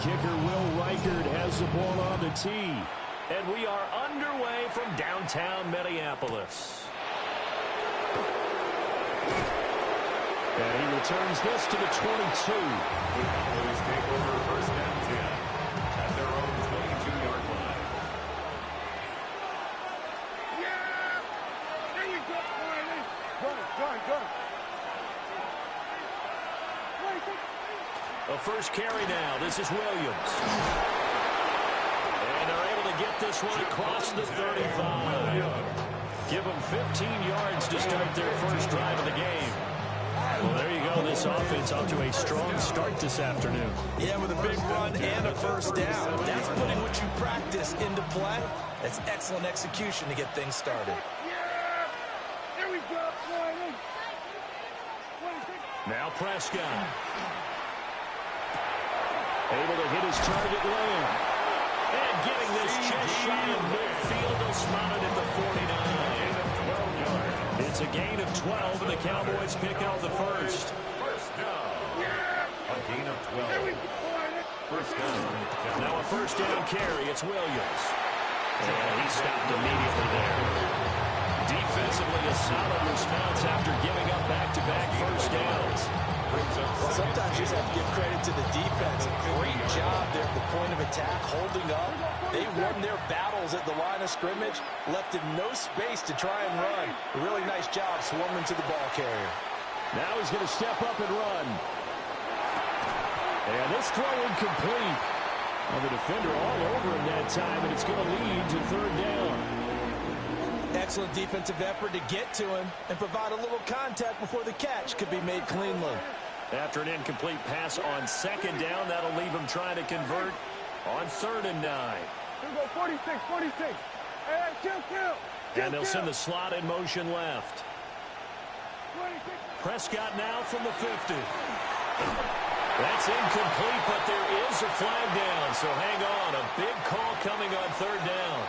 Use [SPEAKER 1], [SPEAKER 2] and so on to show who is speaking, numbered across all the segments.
[SPEAKER 1] kicker Will Reichert has the ball on the tee. And we are underway from downtown Minneapolis. And he returns this to the 22.
[SPEAKER 2] The Cowboys take over first and 10 at their own 22-yard line.
[SPEAKER 3] Yeah! There you go, Riley. Go.
[SPEAKER 1] A first carry now. This is Williams. And they're able to get this one across the 35. Give them 15 yards to start their first drive of the game. Well, there you go. This offense off to a strong start this afternoon.
[SPEAKER 4] Yeah, with a big run and a first down. That's putting what you practice into play. That's excellent execution to get things started.
[SPEAKER 3] Yeah! There we go, Riley.
[SPEAKER 1] Now Prescott. Able to hit his target Lamb. And getting this just shy of midfield. They'll spot it at the 49.
[SPEAKER 2] 12 yards.
[SPEAKER 1] It's a gain of 12, and the Cowboys pick up the first.
[SPEAKER 2] First down. A gain of 12. First down.
[SPEAKER 1] Now a first down carry. It's Williams. And he stopped immediately there. Defensively, a solid response after giving up back-to-back first downs.
[SPEAKER 4] Well, sometimes you just have to give credit to the defense. Great job there at the point of attack, holding up. They won their battles at the line of scrimmage, left in no space to try and run. A really nice job swarming to the ball carrier.
[SPEAKER 1] Now he's going to step up and run. And this throw incomplete. Well, the defender all over him that time, and it's going to lead to third down.
[SPEAKER 4] Excellent defensive effort to get to him and provide a little contact before the catch could be made cleanly.
[SPEAKER 1] After an incomplete pass on second down, that'll leave him trying to convert on 3rd and 9.
[SPEAKER 3] Here we go, 46. Hey, kill.
[SPEAKER 1] And they'll send the slot in motion left.
[SPEAKER 3] 26.
[SPEAKER 1] Prescott now from the 50. That's incomplete, but there is a flag down, so hang on. A big call coming on 3rd down.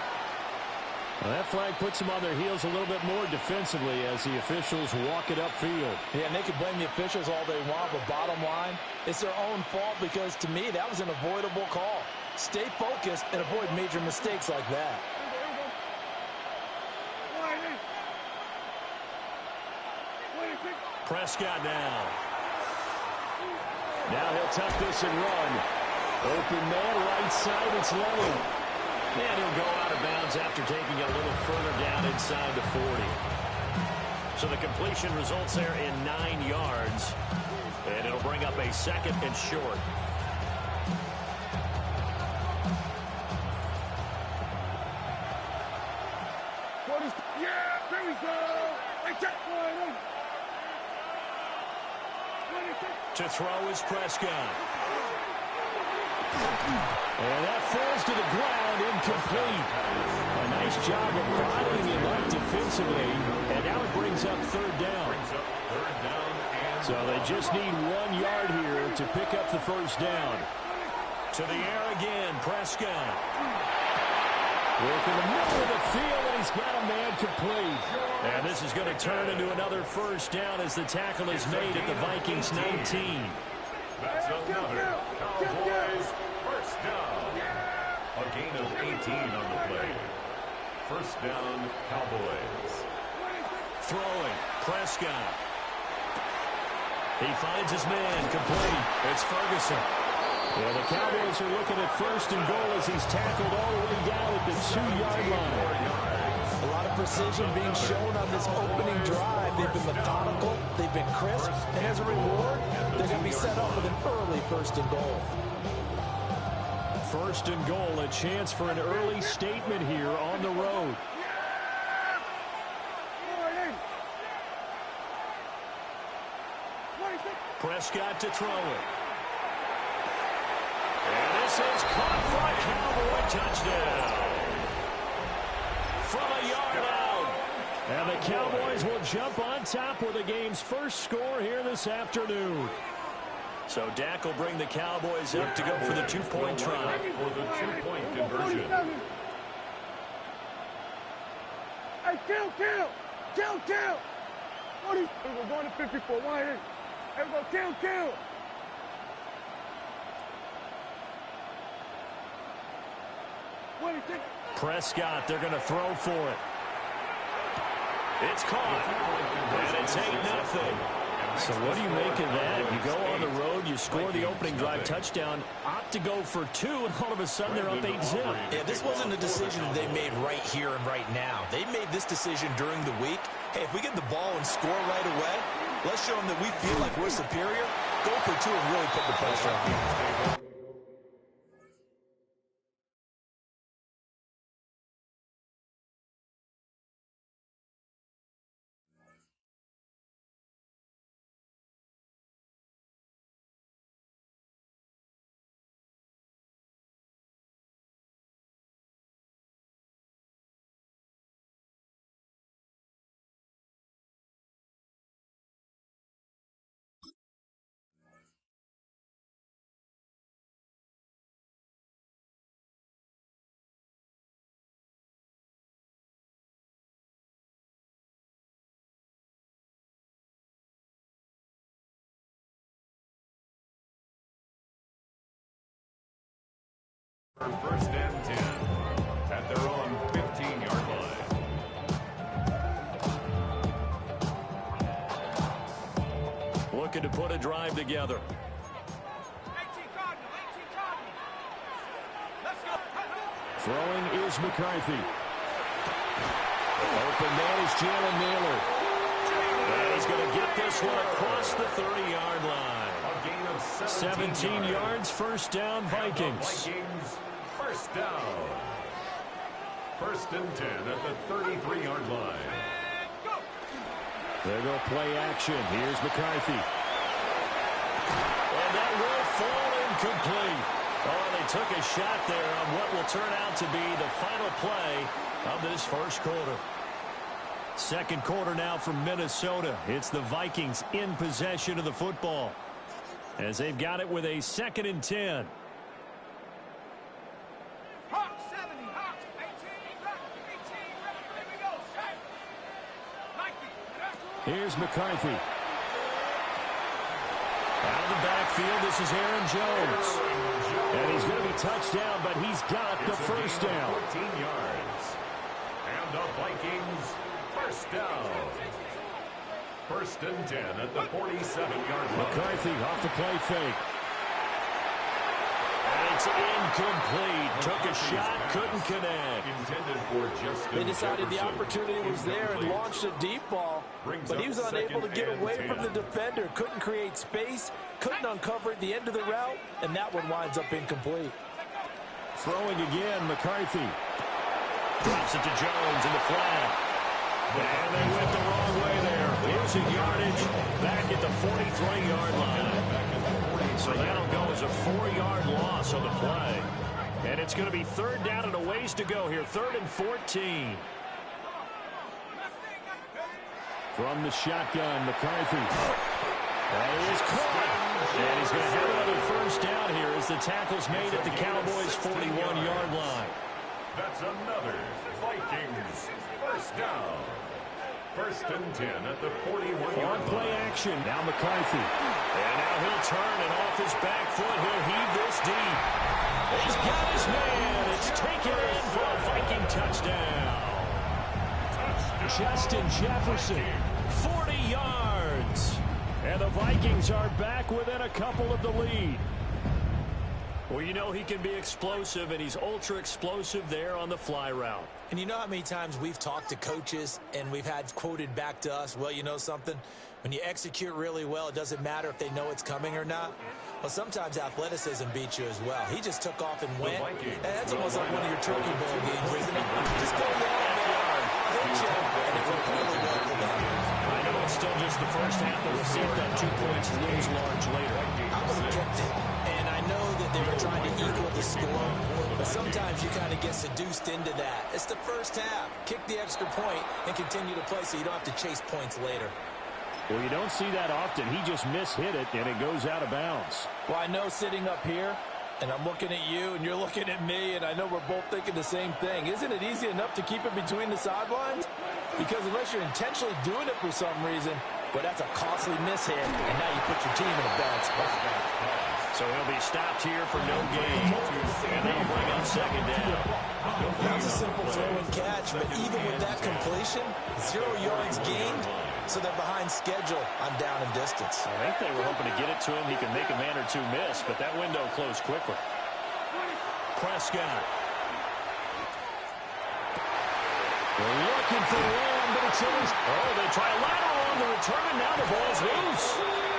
[SPEAKER 1] Well, that flag puts them on their heels a little bit more defensively as the officials walk it upfield.
[SPEAKER 4] Yeah, and they can blame the officials all they want, but bottom line, it's their own fault because, to me, that was an avoidable call. Stay focused and avoid major mistakes like that.
[SPEAKER 1] Prescott now. Now he'll tuck this and run. Open man, right side, it's Lennon. And he'll go out of bounds after taking it a little further down inside the 40. So the completion results there in 9 yards. And it'll bring up a 2nd and short.
[SPEAKER 3] Yeah, there we go.
[SPEAKER 1] To throw is Prescott. And that falls to the ground, incomplete. A nice job of bottling him up defensively. And now it brings up 3rd down. So they just need 1 yard here to pick up the first down. To the air again, Prescott. Work in the middle of the field, and he's got a man complete. And this is going to turn into another first down as the tackle is made at the Vikings 19.
[SPEAKER 2] That's another Cowboys first down. A gain of 18 on the play. First down, Cowboys.
[SPEAKER 1] Throwing, Prescott. He finds his man, complete. It's Ferguson. Yeah, the Cowboys are looking at 1st and goal as he's tackled all the way down at the 2-yard line.
[SPEAKER 4] A lot of precision being shown on this opening drive. They've been methodical, they've been crisp, and as a reward, they're going to be set up with an early 1st and goal.
[SPEAKER 1] 1st and goal, a chance for an early statement here on the road. Prescott to throw it. And this is caught for a Cowboy touchdown. From a yard out. And the Cowboys will jump on top with the game's first score here this afternoon. So Dak will bring the Cowboys up to go for the 2-point try.
[SPEAKER 2] For the 2-point conversion.
[SPEAKER 3] Hey, kill. 40. We're going to 54. Hey, we go, kill.
[SPEAKER 1] Prescott, they're going to throw for it. It's caught, and it's 8-0. So what do you make of that? You go on the road, you score the opening drive touchdown, opt to go for 2, and all of a sudden they're up 8-0.
[SPEAKER 4] Yeah, this wasn't a decision that they made right here and right now. They made this decision during the week. Hey, if we get the ball and score right away, let's show them that we feel like we're superior. Go for 2 and really put the pressure on them.
[SPEAKER 2] First and 10 at their own 15-yard line.
[SPEAKER 1] Looking to put a drive together. Throwing is McCarthy. Open man is Jalen Naylor. And he's going to get this one across the 30-yard line.
[SPEAKER 2] A gain of
[SPEAKER 1] 17 yards, first down, Vikings.
[SPEAKER 2] First down. First and 10 at the 33-yard line.
[SPEAKER 1] There go play action. Here's McCarthy. And that will fall incomplete. Oh, they took a shot there on what will turn out to be the final play of this first quarter. Second quarter now from Minnesota. It's the Vikings in possession of the football, as they've got it with a 2nd and 10. Here's McCarthy. Out of the backfield, this is Aaron Jones. And he's going to be touched down, but he's got the first down.
[SPEAKER 2] 14 yards. And the Vikings first down. First and 10 at the 47-yard line.
[SPEAKER 1] McCarthy off the play fake. And it's incomplete. Took a shot, couldn't connect.
[SPEAKER 2] Intended for Justin
[SPEAKER 4] They decided the
[SPEAKER 2] Jefferson.
[SPEAKER 4] opportunity was there and launched a deep ball, but he was unable to get away from the defender. Couldn't create space, couldn't uncover at the end of the route, and that one winds up incomplete.
[SPEAKER 1] Throwing again, McCarthy. Drops it to Jones in the flat. And they went the wrong way there. Here's a yardage back at the 43-yard line. So that'll go as a 4-yard loss on the play. And it's going to be third down and a ways to go here. 3rd and 14. From the shotgun, McCarthy. That is caught. And he's going to have another first down here as the tackle's made at the Cowboys' 41-yard line.
[SPEAKER 2] That's another Vikings first down. First and 10 at the 41-yard line.
[SPEAKER 1] On play action. Now McCarthy. And now he'll turn, and off his back foot, he'll heave this deep. He's got his man. It's taken in for a Viking touchdown. Justin Jefferson, 40 yards. And the Vikings are back within a couple of the lead. Well, you know he can be explosive, and he's ultra-explosive there on the fly route.
[SPEAKER 4] And you know how many times we've talked to coaches and we've had quoted back to us, well, you know something? When you execute really well, it doesn't matter if they know it's coming or not. Well, sometimes athleticism beats you as well. He just took off and went. And that's almost like one of your turkey bowl games, isn't it? Just go long there, hit you, and it went really well for them.
[SPEAKER 1] I know it's still just the first half, but we'll see if that 2 points looms large later.
[SPEAKER 4] I would have kept it. And I know that they were trying to equal the score, but sometimes you kind of get seduced into that. It's the first half. Kick the extra point and continue to play so you don't have to chase points later.
[SPEAKER 1] Well, you don't see that often. He just mishit it, and it goes out of bounds.
[SPEAKER 4] Well, I know sitting up here, and I'm looking at you, and you're looking at me, and I know we're both thinking the same thing. Isn't it easy enough to keep it between the sidelines? Because unless you're intentionally doing it for some reason, well, that's a costly mishit, and now you put your team in a bad spot.
[SPEAKER 1] So he'll be stopped here for no gain. And that'll bring up second down.
[SPEAKER 4] That was a simple throw and catch, but even with that completion, 0 yards gained, so they're behind schedule on down and distance.
[SPEAKER 1] I think they were hoping to get it to him. He can make a man or two miss, but that window closed quickly. Prescott. They're looking for one, but it's in. Oh, they try a lateral on the return, and now the ball's loose.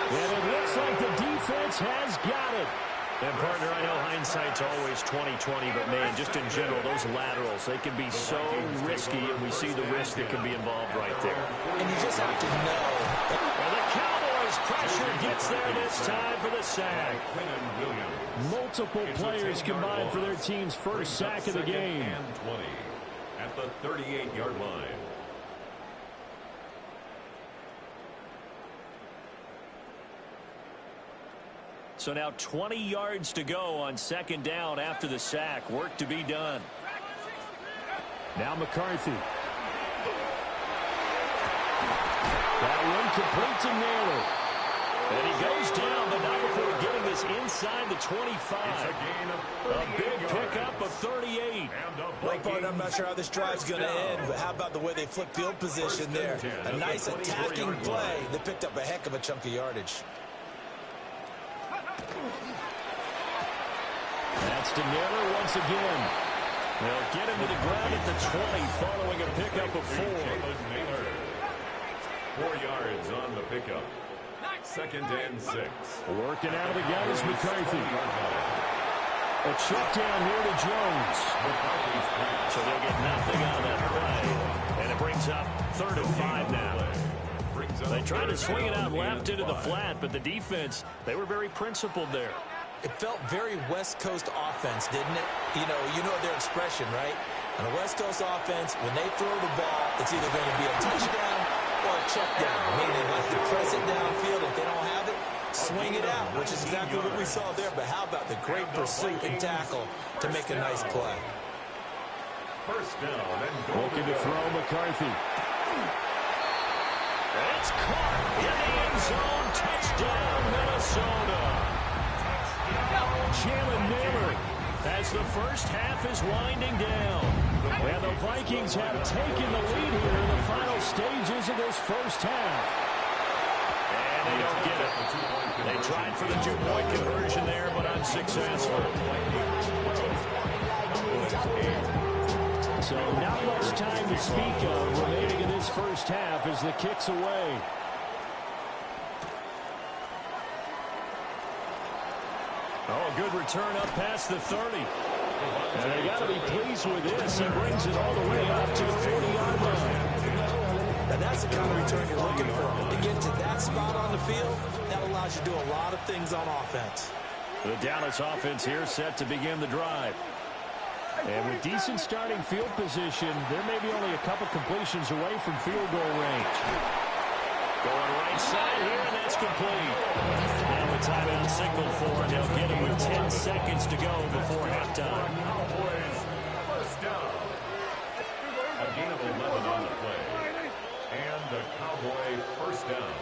[SPEAKER 1] And it looks like the defense has got it. And, partner, I know hindsight's always 20/20, but, man, just in general, those laterals, they can be so risky, and we see the risk that can be involved right there.
[SPEAKER 4] And you just have to know.
[SPEAKER 1] And the Cowboys' pressure gets there this time for the sack. Multiple players combined for their team's first sack of the game.
[SPEAKER 2] And 20 at the 38-yard line.
[SPEAKER 1] So now 20 yards to go on second down after the sack. Work to be done. Now McCarthy. That one complete to Naylor. And he goes down, but not before getting this inside the 25. A big pickup of 38.
[SPEAKER 4] Well, partner, I'm not sure how this drive's going to end, but how about the way they flip field position there? A nice attacking play. They picked up a heck of a chunk of yardage.
[SPEAKER 1] That's to Naylor once again. They'll get him to the ground at the 20 following a pickup of 4.
[SPEAKER 2] 4 yards on the pickup. Second and 6.
[SPEAKER 1] Working out of the gun is McCarthy. A check down here to Jones. So they'll get nothing out of that play. And it brings up 3rd and 5 now. They tried to swing it out left into the flat, but the defense, they were very principled there.
[SPEAKER 4] It felt very West Coast offense, didn't it? You know their expression, right? On a West Coast offense, when they throw the ball, it's either going to be a touchdown or a check down, meaning like to press it downfield. If they don't have it, swing it out, which is exactly what we saw there. But how about the great pursuit and tackle to make a nice play?
[SPEAKER 2] First down and
[SPEAKER 1] looking to throw McCarthy. It's caught in the end zone. Touchdown, Minnesota. Jalen Naylor as the first half is winding down. And the Vikings have taken the lead here in the final stages of this first half. And they don't get it. They tried for the 2-point conversion there, but unsuccessful. So not much time to speak of remaining in this first half as the kick's away. Oh, a good return up past the 30. And they got to be pleased with this. He brings it all the way up to the 40-yard line.
[SPEAKER 4] And that's the kind of return you're looking for. To get to that spot on the field, that allows you to do a lot of things on offense.
[SPEAKER 1] The Dallas offense here set to begin the drive. And with decent starting field position, there may be only a couple completions away from field goal range. Going right side here, and that's complete. Now a timeout signal for, and they'll get him with 10 seconds to go before halftime.
[SPEAKER 2] Cowboys first down. A gain of 11 on the play. And the Cowboy first down.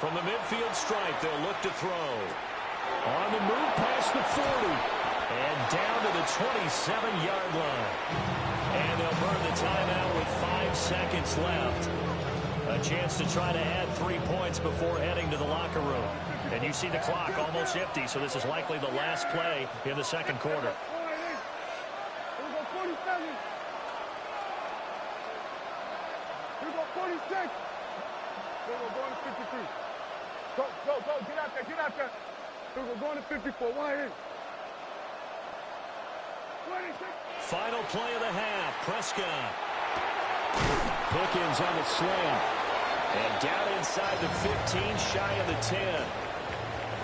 [SPEAKER 1] From the midfield stripe, they'll look to throw. On the move past the 40. And down to the 27-yard line. And they'll burn the timeout with 5 seconds left. A chance to try to add 3 points before heading to the locker room. And you see the clock almost empty, so this is likely the last play in the second quarter.
[SPEAKER 3] Here we go, 47. Here we go, 46. Here we go, going to 53. Go, get out there. Here we go, going to 54. One here. 26.
[SPEAKER 1] Final play of the half, Prescott. Pickens on the slant. And down inside the 15, shy of the 10.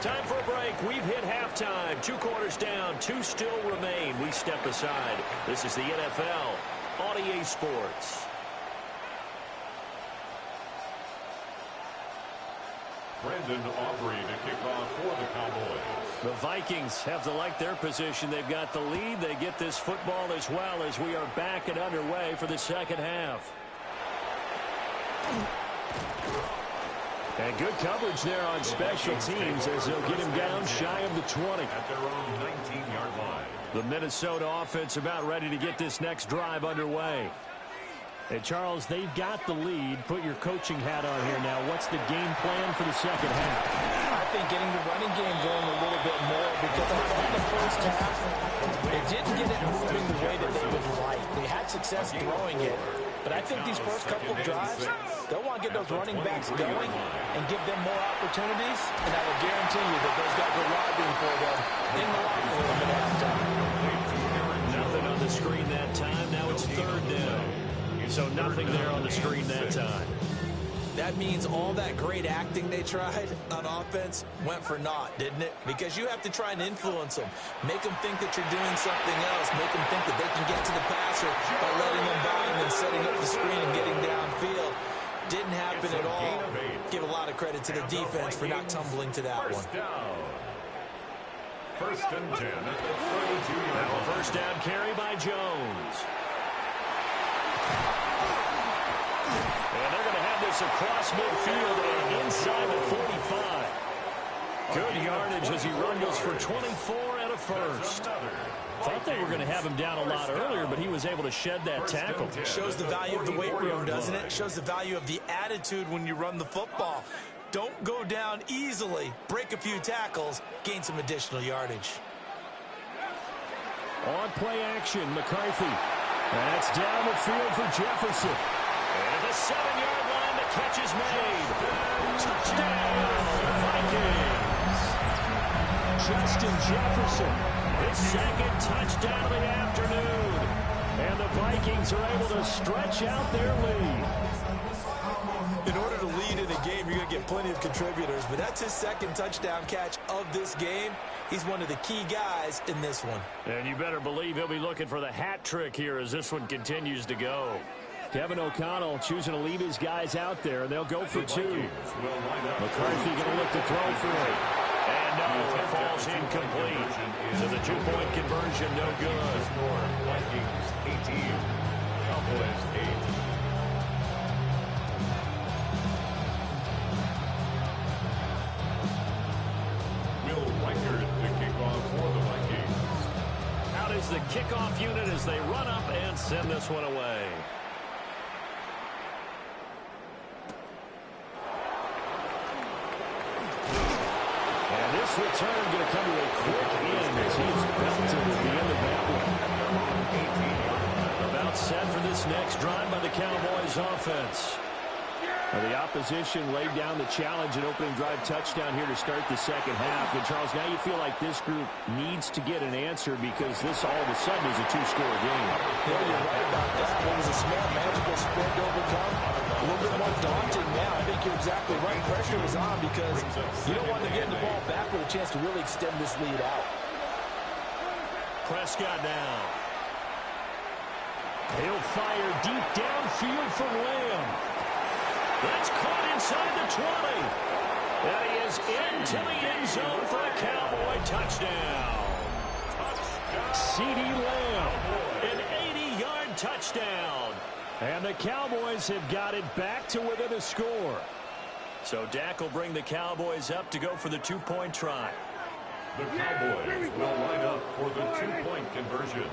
[SPEAKER 1] Time for a break. We've hit halftime. 2 quarters down, 2 still remain. We step aside. This is the NFL on EA Sports.
[SPEAKER 2] Brandon Aubrey to kick off for the Cowboys.
[SPEAKER 1] The Vikings have to like their position. They've got the lead. They get this football as well as we are back and underway for the second half. And good coverage there on special teams as they'll get him down shy of the 20.
[SPEAKER 2] At their own 19-yard line.
[SPEAKER 1] The Minnesota offense about ready to get this next drive underway. And Charles, they've got the lead. Put your coaching hat on here now. What's the game plan for the second half?
[SPEAKER 4] I think getting the running game going a little bit more, because I thought the first half, they didn't get it moving the way that they would like. They had success throwing it. But I think these first couple of drives, they'll want to get those running backs going and give them more opportunities. And I will guarantee you that those guys are lobbying for them in the locker room at halftime.
[SPEAKER 1] Nothing on the screen that time. Now it's third down. So nothing there on the screen that time.
[SPEAKER 4] That means all that great acting they tried on offense went for naught, didn't it? Because you have to try and influence them. Make them think that you're doing something else. Make them think that they can get to the passer by letting them by and then setting up the screen and getting downfield. Didn't happen at all. Give a lot of credit to the defense for not tumbling to that one.
[SPEAKER 2] First and 10 at the 32-yard line.
[SPEAKER 1] First down carry by Jones. And they're going to have this across midfield and inside the 45. Good yardage as he rumbles for 24 and a first. Thought they were going to have him down a lot earlier, but he was able to shed that tackle.
[SPEAKER 4] Shows the value of the weight room, doesn't it? Shows the value of the attitude when you run the football. Don't go down easily. Break a few tackles. Gain some additional yardage.
[SPEAKER 1] On play action, McCarthy. That's down the field for Jefferson. And at the 7-yard line, the catch is made. Touchdown, Vikings. Justin Jefferson, his second touchdown of the afternoon. And the Vikings are able to stretch out their lead.
[SPEAKER 4] In order to lead in a game, you're going to get plenty of contributors, but that's his second touchdown catch of this game. He's one of the key guys in this one.
[SPEAKER 1] And you better believe he'll be looking for the hat trick here as this one continues to go. Kevin O'Connell choosing to leave his guys out there, and they'll go for two. McCarthy going to look to throw for it. And no, it falls incomplete. So the two-point conversion, no good.
[SPEAKER 2] Vikings 18, Cowboys 8.
[SPEAKER 1] The kickoff unit as they run up and send this one away. And this return going to come to a quick end as he's belted at the end of that one. About set for this next drive by the Cowboys offense. The opposition laid down the challenge and opening drive touchdown here to start the second half. And, Charles, now you feel like this group needs to get an answer because this all of a sudden is a two-score game.
[SPEAKER 4] Yeah, you're right about that. It was a small, magical spread to overcome. A little bit more daunting now. I think you're exactly right. Pressure was on because you don't want to get the ball back with a chance to really extend this lead out.
[SPEAKER 1] Prescott now. He'll fire deep downfield from Lamb. That's caught inside the 20. And he is into the end zone for a Cowboy touchdown. CeeDee Lamb, an 80-yard touchdown. And the Cowboys have got it back to within a score. So Dak will bring the Cowboys up to go for the two-point try.
[SPEAKER 2] The Cowboys will line up for the two-point conversion.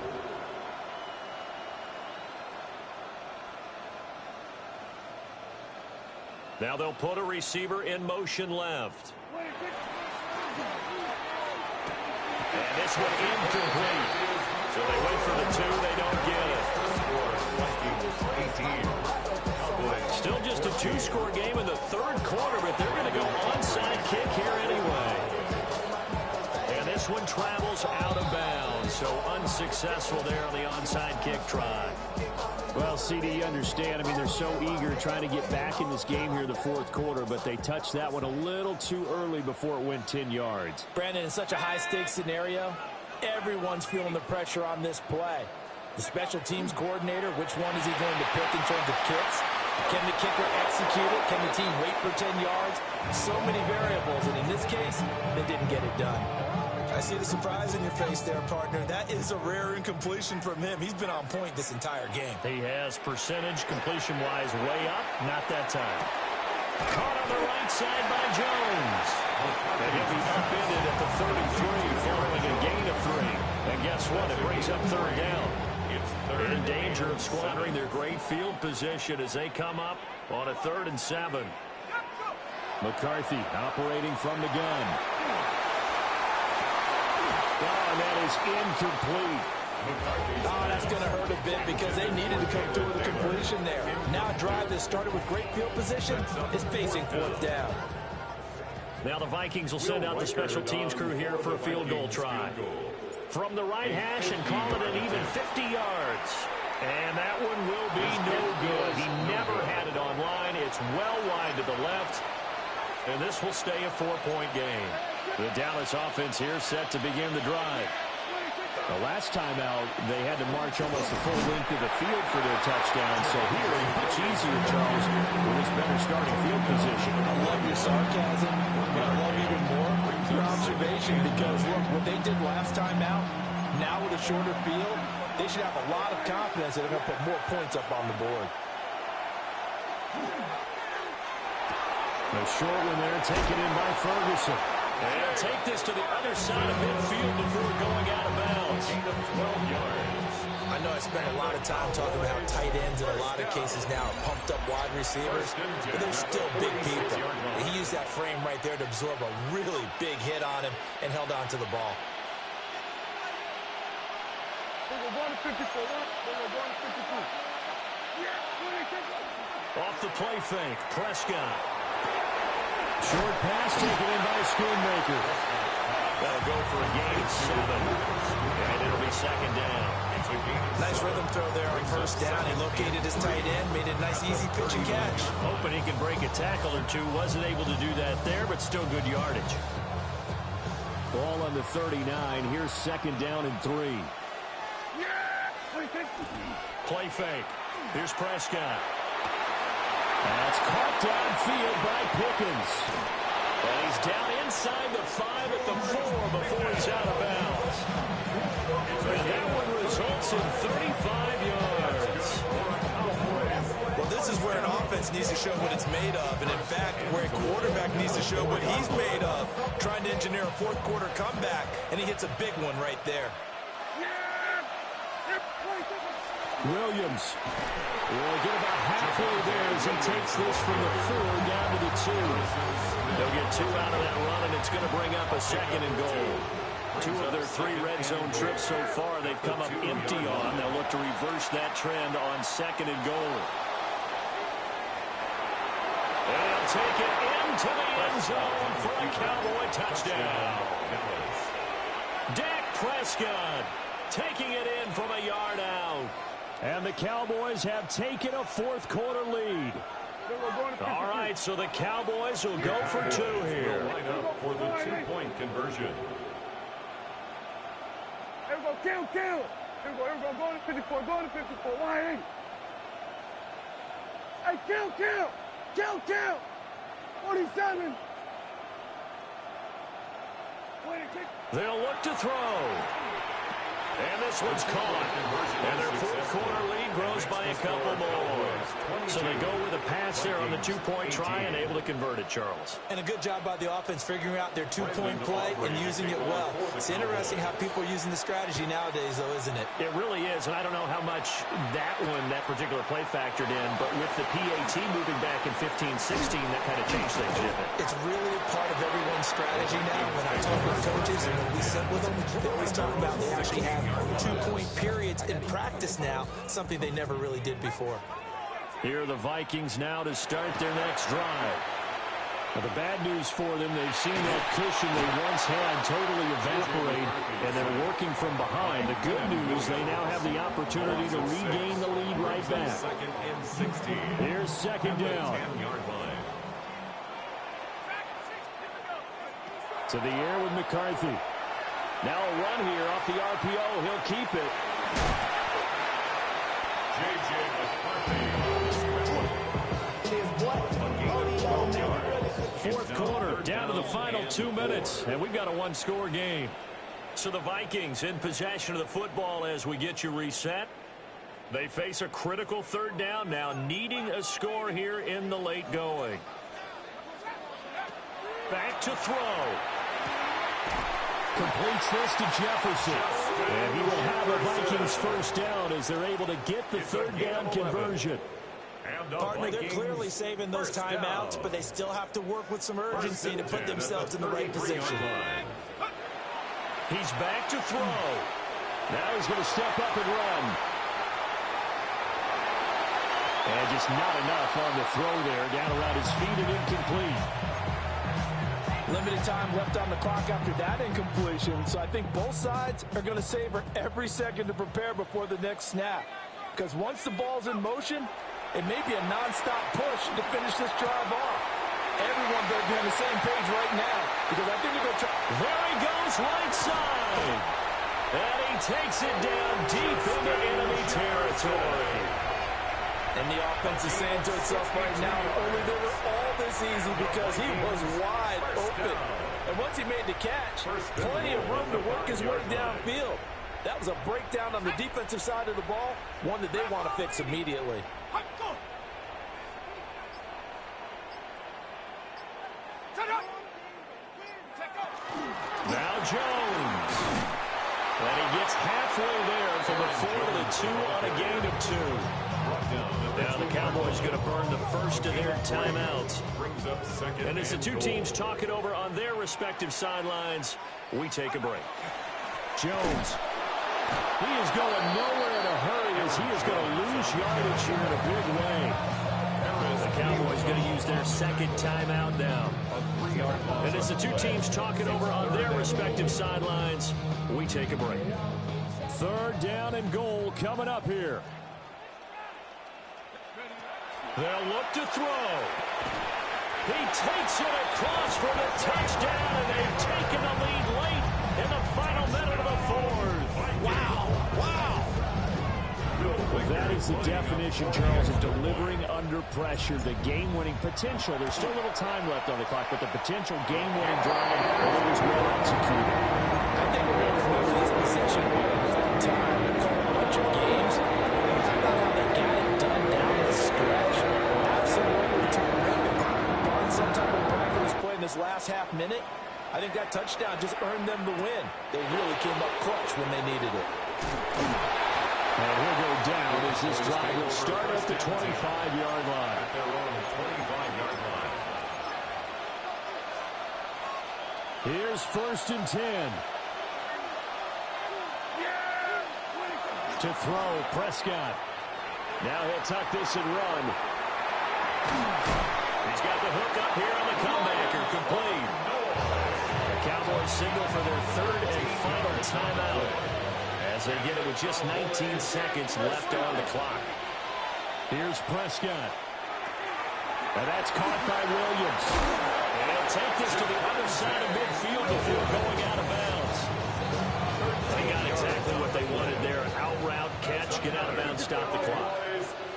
[SPEAKER 1] Now they'll put a receiver in motion left. And this one incomplete. So they wait for the two, they don't get it. Still just a two-score game in the third quarter, but they're going to go onside kick here anyway. And this one travels out of bounds, so unsuccessful there on the onside kick try. Well, CD, you understand. I mean, they're so eager trying to get back in this game here in the fourth quarter, but they touched that one a little too early before it went 10 yards.
[SPEAKER 4] Brandon, in such a high-stakes scenario, everyone's feeling the pressure on this play. The special teams coordinator, which one is he going to pick in terms of kicks? Can the kicker execute it? Can the team wait for 10 yards? So many variables, and in this case, they didn't get it done. I see the surprise in your face there, partner. That is a rare incompletion from him. He's been on point this entire game.
[SPEAKER 1] He has percentage completion-wise way up. Not that time. Caught on the right side by Jones. And he'll be upended at the 33 following a gain of 3. And guess what? It brings up third down. In danger of squandering their great field position as they come up on a 3rd and 7. McCarthy operating from the gun. Oh, and that is incomplete.
[SPEAKER 4] Oh, that's going to hurt a bit because they needed to come through with a completion there. Now a drive that started with great field position is facing 4th down.
[SPEAKER 1] Now the Vikings will send out the special teams crew here for a field goal try. From the right hash and call it an even 50 yards. And that one will be no good. He never had it on line. It's well wide to the left. And this will stay a 4-point game. The Dallas offense here set to begin the drive. The last time out, they had to march almost the full length of the field for their touchdown. So here, much easier, Charles, with his better starting field position.
[SPEAKER 4] I love your sarcasm, but I love even more your observation because, look, what they did last time out, now with a shorter field, they should have a lot of confidence that they're going to put more points up on the board.
[SPEAKER 1] A short one there, taken in by Ferguson. And take this to the other side of midfield before going out of bounds.
[SPEAKER 2] 12 yards.
[SPEAKER 4] I know I spent a lot of time talking about how tight ends in a lot of cases now are pumped up wide receivers, but they're still big people. He used that frame right there to absorb a really big hit on him and held on to the ball.
[SPEAKER 3] They were going to 54. They were going to 52.
[SPEAKER 1] Off the play fake, Prescott. Short pass taken in by Schoonmaker. That'll go for a gain of 7. And it'll be 2nd down.
[SPEAKER 4] Nice rhythm throw there on 1st down. He located his tight end, made a nice easy pitch and catch.
[SPEAKER 1] Hoping he can break a tackle or two. Wasn't able to do that there, but still good yardage. Ball on the 39. Here's 2nd down and 3. Play fake. Here's Prescott. That's caught downfield by Pickens. And he's down inside the 5 at the 4 before he's out of bounds. And that one results in 35 yards.
[SPEAKER 4] Well, this is where an offense needs to show what it's made of. And, in fact, where a quarterback needs to show what he's made of. Trying to engineer a 4th quarter comeback, and he hits a big one right there.
[SPEAKER 1] Williams will get about halfway there as he takes this from the 4 down to the 2. They'll get 2 out of that run, and it's going to bring up a 2nd and goal. 2 of their 3 red zone trips so far they've come up empty on. They'll look to reverse that trend on 2nd and goal. And he'll take it into the end zone for a Cowboy touchdown. Dak Prescott taking it in from a yard out. And the Cowboys have taken a 4th quarter lead. All right, so the Cowboys will go for 2 here.
[SPEAKER 2] Line up for the 2-point conversion.
[SPEAKER 3] Here we go, kill. Here we go, going to 54, going to 54. Why ain't? Hey, kill. 47.
[SPEAKER 1] They'll look to throw. And this one's caught. And their 4th quarter lead grows by a couple more. So they go with a pass there on the 2-point try and able to convert it, Charles.
[SPEAKER 4] And a good job by the offense figuring out their 2-point play and using it well. It's interesting how people are using the strategy nowadays, though, isn't it?
[SPEAKER 1] It really is, and I don't know how much that particular play factored in, but with the PAT moving back in 15-16, that kind of changed things, didn't it?
[SPEAKER 4] It's really a part of everyone's strategy now. When I talk with coaches and when we sit with them, they always talk about they actually have 2-point periods in practice now, something they never really did before.
[SPEAKER 1] Here are the Vikings now to start their next drive. Now, the bad news for them, they've seen that cushion they once had totally evaporate, and they're working from behind. The good news, they now have the opportunity to regain the lead right back.
[SPEAKER 2] 2nd and 16.
[SPEAKER 1] Here's 2nd down.
[SPEAKER 2] 10-yard line.
[SPEAKER 1] To the air with McCarthy. Now a run here off the RPO. He'll keep it.
[SPEAKER 2] J.J. McCarthy.
[SPEAKER 1] 4th quarter, down to the final 2 minutes, and we've got a 1-score game. So the Vikings in possession of the football as we get you reset. They face a critical 3rd down now, needing a score here in the late going. back to throw. Completes this to Jefferson. And he will have a Vikings first down as they're able to get the third down conversion.
[SPEAKER 4] Partner, they're clearly saving those timeouts, but they still have to work with some urgency to put themselves in the right position.
[SPEAKER 1] He's back to throw. Now he's going to step up and run. And just not enough on the throw there. Down around his feet and incomplete.
[SPEAKER 4] Limited time left on the clock after that incompletion, so I think both sides are going to savor every second to prepare before the next snap. Because once the ball's in motion, it may be a non-stop push to finish this drive off. Everyone better be on the same page right now, because I think they're going to try.
[SPEAKER 1] There he goes, right side. And he takes it down deep into enemy territory.
[SPEAKER 4] And the offense is saying to itself right now, only they were all this easy because he was wide open. And once he made the catch, plenty of room to work his way downfield. That was a breakdown on the defensive side of the ball, one that they want to fix immediately.
[SPEAKER 1] Now Jones. And he gets halfway there from the 4 to the 2 on a gain of 2. Now the Cowboys going to burn the first of their timeouts. And as the two teams talk it over on their respective sidelines, we take a break. Jones. He is going nowhere in a hurry as he is going to lose yardage here in a big way. The Cowboys going to use their second timeout now. And as the two teams talk it over on their respective sidelines, we take a break. Third down and goal coming up here. They'll look to throw. He takes it across for the touchdown, and they've taken the lead late in the final minute of the fourth. Wow. That is the definition, Charles, of delivering under pressure. The game-winning potential. There's still a little time left on the clock, but the potential game-winning drive, it was well executed.
[SPEAKER 4] I think we're going to remember this possession for a long time and call a bunch of games. How about how they got it done down the stretch? Absolutely terrific. Barring some type of miraculous play in this last half minute, I think that touchdown just earned them the win. They really came up clutch when they needed it.
[SPEAKER 1] And he'll go down as this drive will start at the 25-yard line.
[SPEAKER 2] At their own 25-yard line.
[SPEAKER 1] Here's 1st and 10. To throw, Prescott. Now he'll tuck this and run. He's got the hook up here on the comebacker, complete. The Cowboys signal for their third and final timeout as they get it with just 19 seconds left on the clock. Here's Prescott. And that's caught by Williams. And he'll take this to the other side of midfield before going out of bounds. They got exactly what they wanted there. Out route, catch, get out of bounds, stop the clock.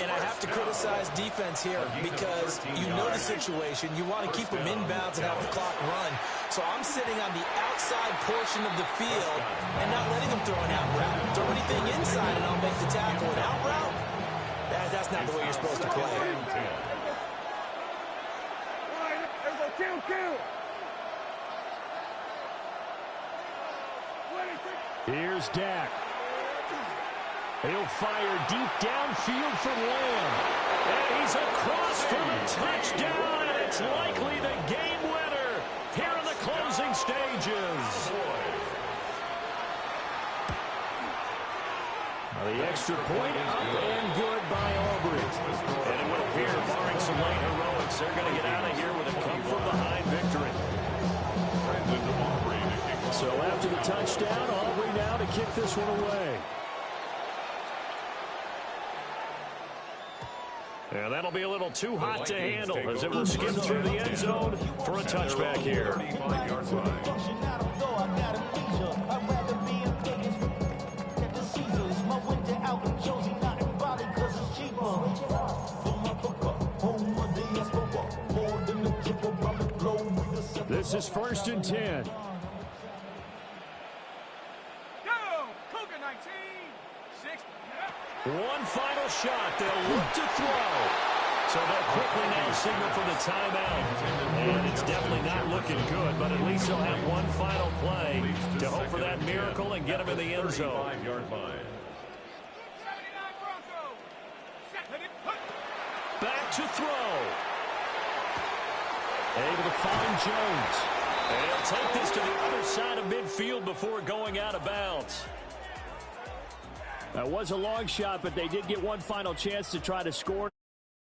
[SPEAKER 4] And I have to criticize defense here because you know the situation. You want to keep them inbounds and have the clock run. So I'm sitting on the outside portion of the field and not letting them throw an out route. Throw anything inside and I'll make the tackle. An out route? That's not the way you're supposed to play.
[SPEAKER 1] Here's Dak. He'll fire deep downfield from Lamb. And he's across for a touchdown, and it's likely the game winner here in the closing stages. The extra point up and good by Aubrey. And it would appear, barring some late heroics, they're going to get out of here with a come-from-behind victory. So after the touchdown, Aubrey now to kick this one away. Yeah, that'll be a little too hot to handle as it will skip through the end zone for a touchback here. This is 1st and 10. One final shot. They'll look to throw. So they'll quickly now signal for the timeout. And it's definitely not looking good, but at least they'll have one final play to hope for that miracle and get them in the end zone. Back to throw. Able to find Jones. And he'll take this to the other side of midfield before going out of bounds. That was a long shot, but they did get one final chance to try to score.